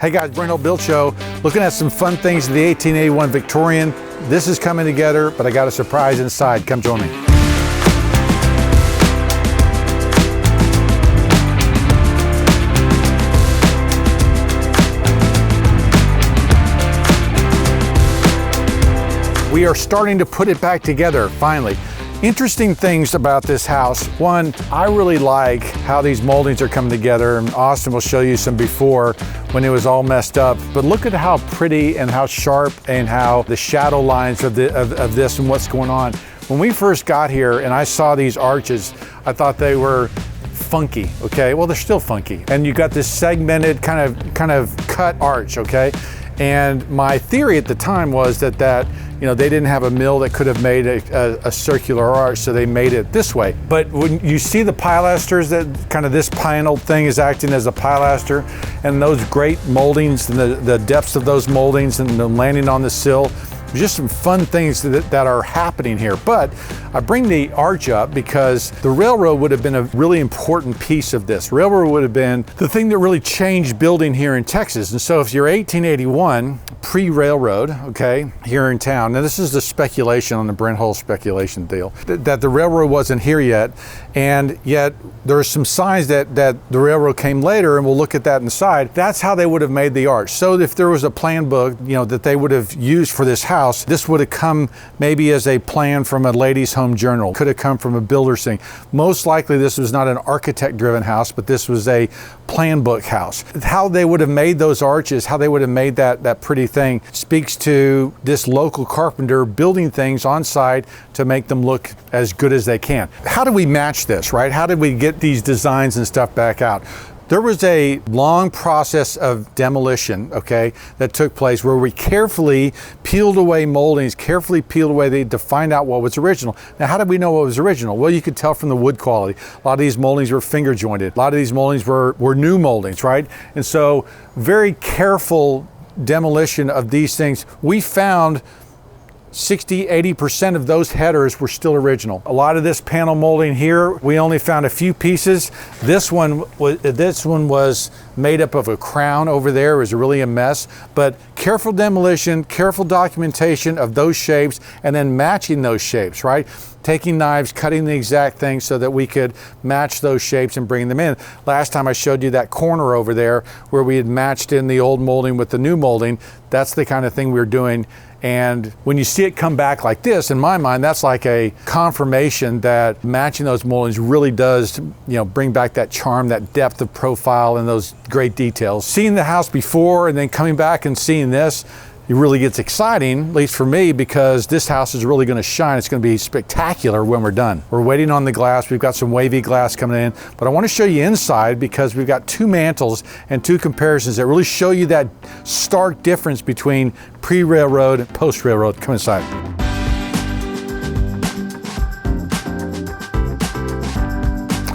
Hey guys, Brent Hull Build Show, looking at some fun things in the 1881 Victorian. This is coming together, but I got a surprise inside. Come join me. We are starting to put it back together, finally. Interesting things about this house. One, I really like how these moldings are coming together, and Austin will show you some before when it was all messed up. But look at how pretty and how sharp and how the shadow lines of this and what's going on. When we first got here and I saw these arches, I thought they were funky, okay? Well, they're still funky. And you got this segmented kind of cut arch, okay? And my theory at the time was that they didn't have a mill that could have made a circular arch, so they made it this way. But when you see the pilasters, that kind of this paneled thing is acting as a pilaster, and those great moldings and the depths of those moldings and the landing on the sill, just some fun things that are happening here. But I bring the arch up because the railroad would have been a really important piece of this. Railroad would have been the thing that really changed building here in Texas. And so if you're 1881, pre-railroad, okay, here in town, now this is the speculation on the Brent Hull speculation deal, that the railroad wasn't here yet, and yet there are some signs that the railroad came later, and we'll look at that inside. That's how they would have made the arch. So if there was a plan book, that they would have used for this house, this would have come maybe as a plan from a ladies' home journal. Could have come from a builder's thing. Most likely this was not an architect-driven house, but this was a plan book house. How they would have made those arches, how they would have made that pretty thing, speaks to this local carpenter building things on site to make them look as good as they can. How do we match this, right? How did we get these designs and stuff back out? There was a long process of demolition, okay, that took place where we carefully peeled away moldings, carefully peeled away to find out what was original. Now, how did we know what was original? Well, you could tell from the wood quality. A lot of these moldings were finger jointed. A lot of these moldings were new moldings, right? And so very careful demolition of these things. We found 60–80% of those headers were still original. A lot of this panel molding here, we only found a few pieces. This one was made up of a crown over there. It was really a mess, but careful demolition, careful documentation of those shapes, and then matching those shapes, right? Taking knives, cutting the exact thing so that we could match those shapes and bring them in. Last time I showed you that corner over there where we had matched in the old molding with the new molding. That's the kind of thing we were doing. And when you see it come back like this, in my mind, that's like a confirmation that matching those moldings really does, bring back that charm, that depth of profile and those great details. Seeing the house before and then coming back and seeing this, it really gets exciting, at least for me, because this house is really going to shine. It's going to be spectacular when we're done. We're waiting on the glass. We've got some wavy glass coming in, but I want to show you inside because we've got two mantles and two comparisons that really show you that stark difference between pre-railroad and post-railroad. Come inside.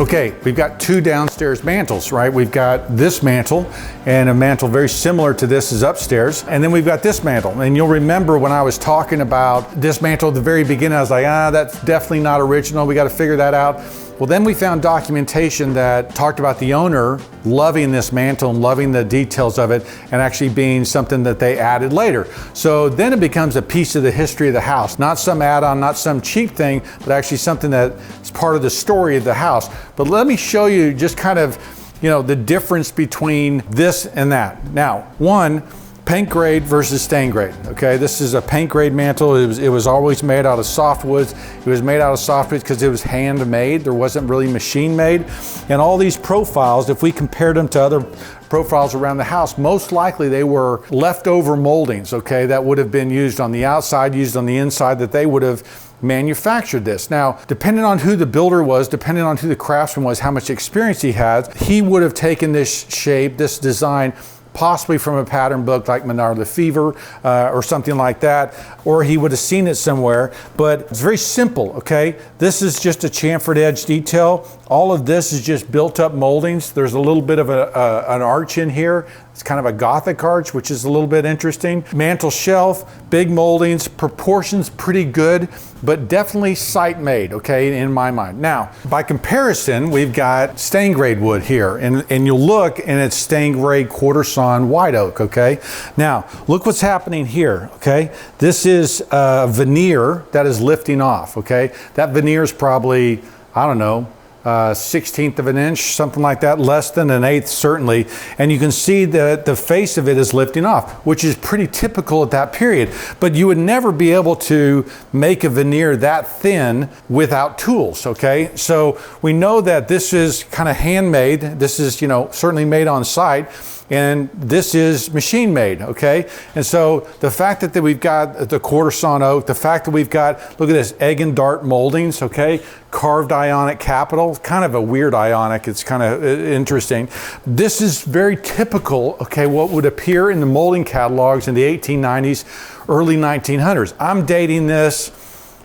Okay, we've got two downstairs mantles, right? We've got this mantle, and a mantle very similar to this is upstairs. And then we've got this mantle. And you'll remember when I was talking about this mantle at the very beginning, I was like, that's definitely not original. We got to figure that out. Well, then we found documentation that talked about the owner loving this mantle and loving the details of it and actually being something that they added later. So then it becomes a piece of the history of the house, not some add-on, not some cheap thing, but actually something that's part of the story of the house. But let me show you just kind of, the difference between this and that. Now, one, paint grade versus stain grade, okay? This is a paint grade mantle. It was always made out of softwoods. It was made out of softwoods because it was handmade. There wasn't really machine made. And all these profiles, if we compared them to other profiles around the house, most likely they were leftover moldings, okay? That would have been used on the outside, used on the inside, that they would have manufactured this. Now, depending on who the builder was, depending on who the craftsman was, how much experience he had, he would have taken this shape, this design, possibly from a pattern book like Menard Lefevre or something like that, or he would have seen it somewhere, but it's very simple, okay? This is just a chamfered edge detail. All of this is just built up moldings. There's a little bit of an arch in here. It's kind of a Gothic arch, which is a little bit interesting. Mantle shelf, big moldings, proportions pretty good, but definitely site made, okay, in my mind. Now, by comparison, we've got stained grade wood here, and you'll look and it's stained grade quarter sawn white oak, okay? Now, look what's happening here, okay? This is a veneer that is lifting off, okay? That veneer is probably, I don't know, 1/16 of an inch, something like that, less than an eighth certainly. And you can see that the face of it is lifting off, which is pretty typical at that period. But you would never be able to make a veneer that thin without tools, okay? So we know that this is kind of handmade. This is, you know, certainly made on site. And this is machine made, okay? And so the fact that we've got the quarter sawn oak, the fact that we've got, look at this, egg and dart moldings, okay? Carved ionic capital, kind of a weird ionic, it's kind of interesting. This is very typical, okay, what would appear in the molding catalogs in the 1890s, early 1900s. I'm dating this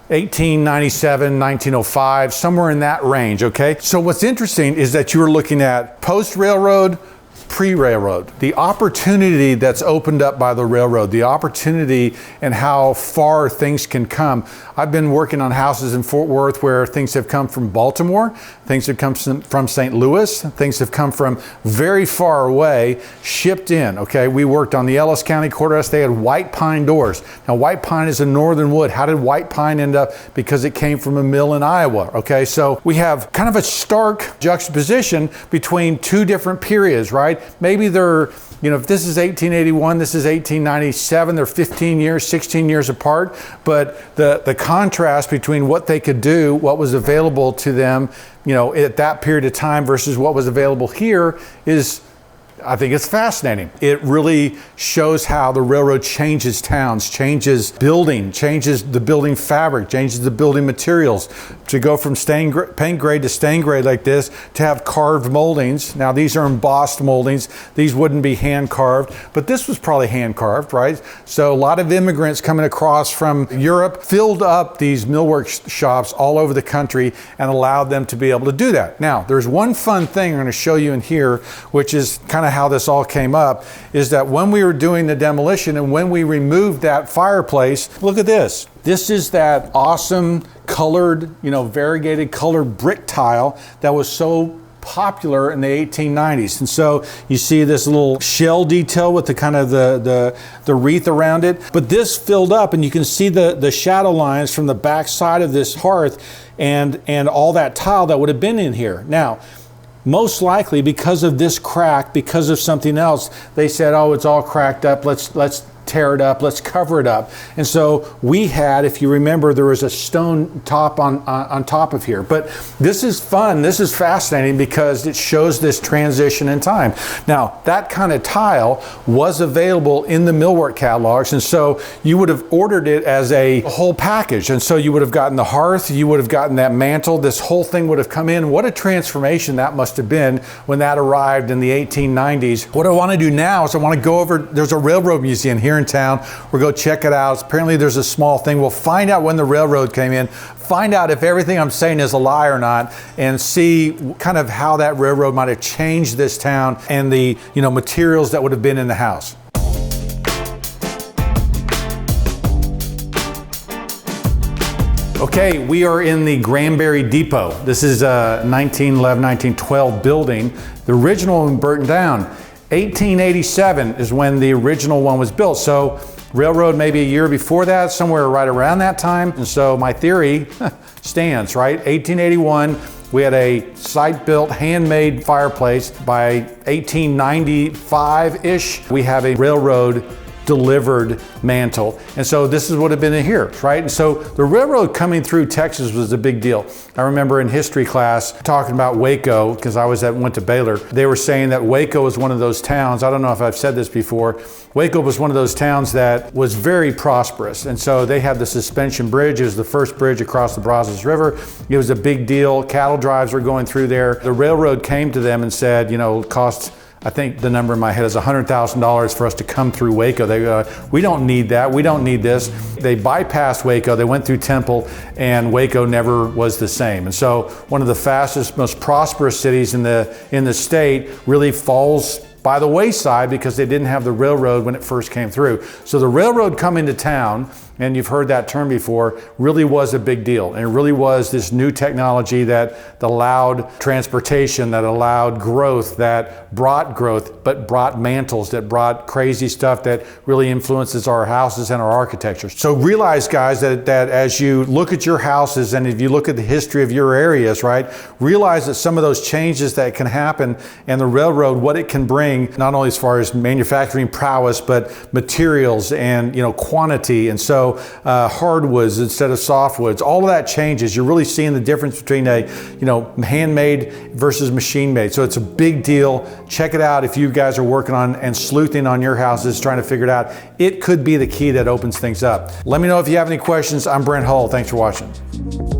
1897, 1905, somewhere in that range, okay? So what's interesting is that you're looking at post-railroad, pre-railroad. The opportunity that's opened up by the railroad, the opportunity and how far things can come. I've been working on houses in Fort Worth where things have come from Baltimore, things have come from St. Louis, things have come from very far away, shipped in, okay? We worked on the Ellis County Courthouse, they had white pine doors. Now white pine is a northern wood. How did white pine end up? Because it came from a mill in Iowa, okay? So we have kind of a stark juxtaposition between two different periods, right? Maybe they're, you know, if this is 1881, this is 1897, they're 15 years, 16 years apart, but the contrast between what they could do, what was available to them, you know, at that period of time versus what was available here is, I think it's fascinating. It really shows how the railroad changes towns, changes building, changes the building fabric, changes the building materials. To go from paint grade to stain grade like this, to have carved moldings. Now these are embossed moldings. These wouldn't be hand carved, but this was probably hand carved, right? So a lot of immigrants coming across from Europe filled up these millwork shops all over the country and allowed them to be able to do that. Now, there's one fun thing I'm going to show you in here, which is kind of how this all came up, is that when we were doing the demolition and when we removed that fireplace, look at this. This is that awesome colored, you know, variegated colored brick tile that was so popular in the 1890s. And so you see this little shell detail with the kind of the wreath around it. But this filled up and you can see the shadow lines from the back side of this hearth and all that tile that would have been in here. Now, most likely because of this crack, because of something else, they said, oh, it's all cracked up, let's tear it up, let's cover it up. And so we had, if you remember, there was a stone top on top of here. But this is fun, this is fascinating because it shows this transition in time. Now, that kind of tile was available in the millwork catalogs, and so you would have ordered it as a whole package. And so you would have gotten the hearth, you would have gotten that mantle, this whole thing would have come in. What a transformation that must have been when that arrived in the 1890s. What I want to do now is I want to go over, there's a railroad museum here in town. We'll go check it out. Apparently there's a small thing. We'll find out when the railroad came in, find out if everything I'm saying is a lie or not, and see kind of how that railroad might have changed this town and the, you know, materials that would have been in the house. Okay, we are in the Granbury Depot. This is a 1911, 1912 building. The original one burned down. 1887 is when the original one was built. So railroad maybe a year before that, somewhere right around that time. And so my theory stands, right? 1881, we had a site-built, handmade fireplace. By 1895-ish, we have a railroad delivered mantle. And so this is what had been in here, right? And so the railroad coming through Texas was a big deal. I remember in history class talking about Waco, because I went to Baylor. They were saying that Waco was one of those towns, I don't know if I've said this before, Waco was one of those towns that was very prosperous. And so they had the suspension bridge. It was the first bridge across the Brazos River. It was a big deal. Cattle drives were going through there. The railroad came to them and said, you know, it cost, I think the number in my head is $100,000 for us to come through Waco. They go, we don't need that, we don't need this. They bypassed Waco, they went through Temple, and Waco never was the same. And so one of the fastest, most prosperous cities in the state really falls by the wayside because they didn't have the railroad when it first came through. So the railroad coming to town, and you've heard that term before, really was a big deal. And it really was this new technology that allowed transportation, that allowed growth, that brought growth, but brought mantles, that brought crazy stuff that really influences our houses and our architecture. So realize, guys, that as you look at your houses and if you look at the history of your areas, right, realize that some of those changes that can happen and the railroad, what it can bring, not only as far as manufacturing prowess, but materials and, you know, quantity. And so hardwoods instead of softwoods, all of that changes. You're really seeing the difference between a, you know, handmade versus machine made. So it's a big deal. Check it out if you guys are working on and sleuthing on your houses, trying to figure it out. It could be the key that opens things up. Let me know if you have any questions. I'm Brent Hull. Thanks for watching.